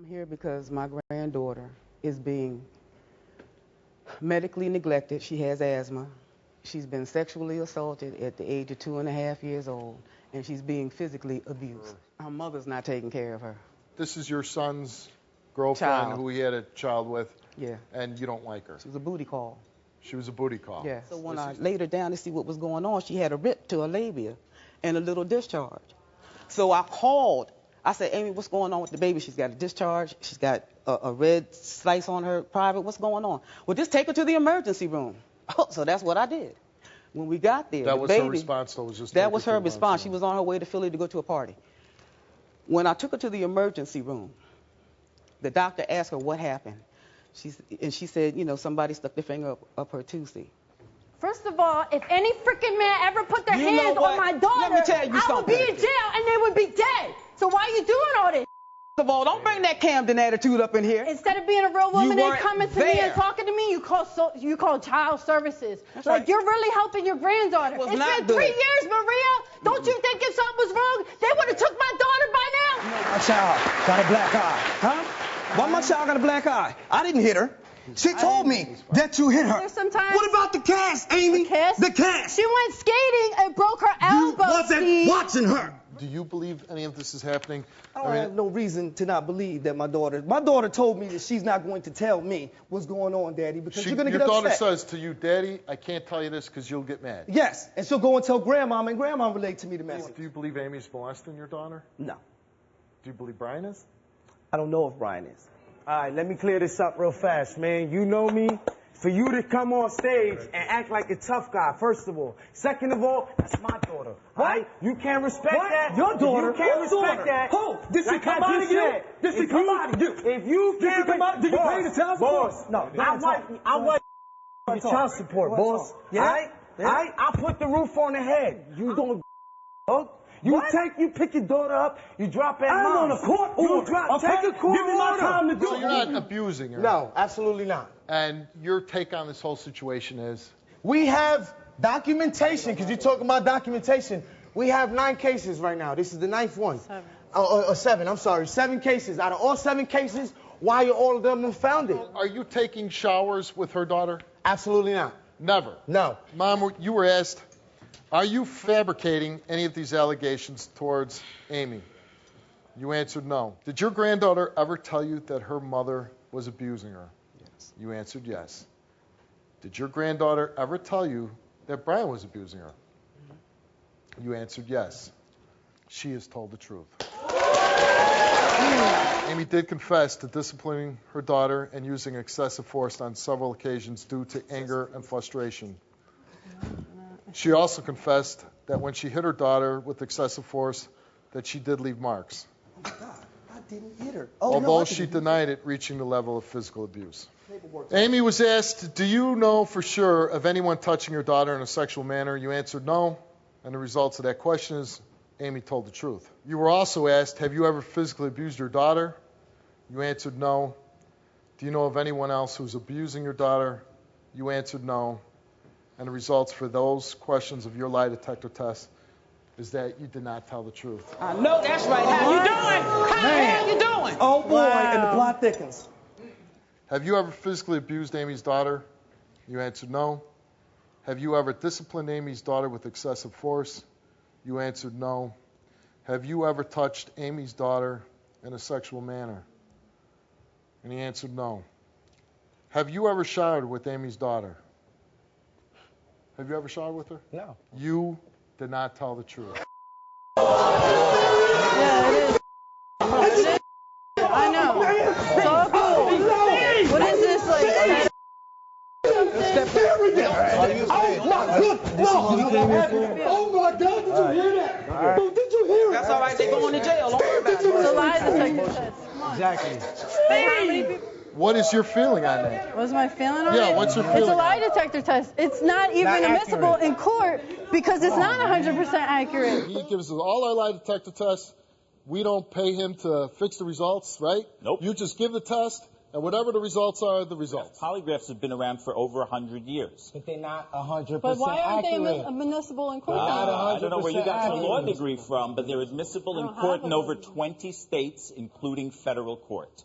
I'm here because my granddaughter is being medically neglected. She has asthma. She's been sexually assaulted at the age of 2.5 years old, and she's being physically abused. Her mother's not taking care of her. This is your son's girlfriend who he had a child with, Yeah. and you don't like her. She was a booty call. She was a booty call. Yeah. So when I laid her down to see what was going on, she had a rip to her labia and a little discharge. So I called. I said, Amy, what's going on with the baby? She's got a discharge. She's got a red slice on her private. What's going on? Well, just take her to the emergency room. Oh, so that's what I did. When we got there, that was her response, though, was just that was her response. She was on her way to Philly to go to a party. When I took her to the emergency room, the doctor asked her what happened. She said, you know, somebody stuck their finger up her Tuesday. First of all, if any freaking man ever put their hands on my daughter, I would be in jail and they would be dead. So why are you doing all this? First of all, don't bring that Camden attitude up in here. Instead of being a real woman and coming to me and talking to me, you call child services. That's like right. You're really helping your granddaughter. It's been 3 years, Maria. Don't you think if something was wrong, they would have took my daughter by now? My child got a black eye, huh? Why my child got a black eye? I didn't hit her. She told me that you hit her. What about the cast, Amy? The cast? The cast. She went skating and broke her elbow. You wasn't watching her. Do you believe any of this is happening? I have no reason to not believe that my daughter told me that she's not going to tell me what's going on, Daddy, because you're going to get upset. Your daughter says to you, Daddy, I can't tell you this because you'll get mad. Yes, and she'll go and tell Grandma, and Grandma relate to me the message. Do you believe Amy's molesting your daughter? No. Do you believe Brian is? I don't know if Brian is. All right, let me clear this up real fast, man. You know me. For you to come on stage and act like a tough guy, first of all. Second of all, that's my daughter. What? Right? You can't respect that. Your daughter? You can't respect that. Who? Did she come out of you? Did she come out of you? If you can't come out, did you pay the child support? No, I want child support, boss. Yeah? All right? I put the roof on the head. You don't You pick your daughter up, you drop her at I'm on a court order. Take a court Give me my time to do So it. you're not abusing her? No, absolutely not. And your take on this whole situation is? We have documentation, because you're talking about documentation. We have 9 cases right now. This is the 9th one. 7. 7, I'm sorry. 7 cases. Out of all 7 cases, why are all of them unfounded? Are you taking showers with her daughter? Absolutely not. Never? No. Mom, you were asked, are you fabricating any of these allegations towards Amy? You answered no. Did your granddaughter ever tell you that her mother was abusing her? Yes. You answered yes. Did your granddaughter ever tell you that Brian was abusing her? You answered yes. She has told the truth. Amy did confess to disciplining her daughter and using excessive force on several occasions due to anger and frustration. She also confessed that when she hit her daughter with excessive force, that she did leave marks. Oh, my God. I didn't hit her. Although she denied it reaching the level of physical abuse. Amy was asked, do you know for sure of anyone touching your daughter in a sexual manner? You answered no. And the results of that question is Amy told the truth. You were also asked, have you ever physically abused your daughter? You answered no. Do you know of anyone else who's abusing your daughter? You answered no. And the results for those questions of your lie detector test is that you did not tell the truth. I know that's right. How you doing? How you doing? Oh, boy, and the plot thickens. Have you ever physically abused Amy's daughter? You answered no. Have you ever disciplined Amy's daughter with excessive force? You answered no. Have you ever touched Amy's daughter in a sexual manner? And he answered no. Have you ever showered with Amy's daughter? Have you ever showered with her? No. You did not tell the truth. Yeah, it is. I know. It's all cool. What is this like? Oh my God, did you hear that? Bro, did you hear it? That's all right. They going to jail. Don't worry about it. It's a lie detector test. Exactly. Hey, how many people? What is your feeling on that? What's my feeling on it? Yeah, what's your feeling? It's a lie detector test. It's not even admissible in court because it's not 100% accurate. He gives us all our lie detector tests. We don't pay him to fix the results, right? Nope. You just give the test, And whatever the results are, the results. Polygraphs have been around for over 100 years. But they're not 100% But why aren't they accurate. admissible in court? I don't know where you got your law accurate. degree from, but they're admissible in court in over 20 states, including federal court.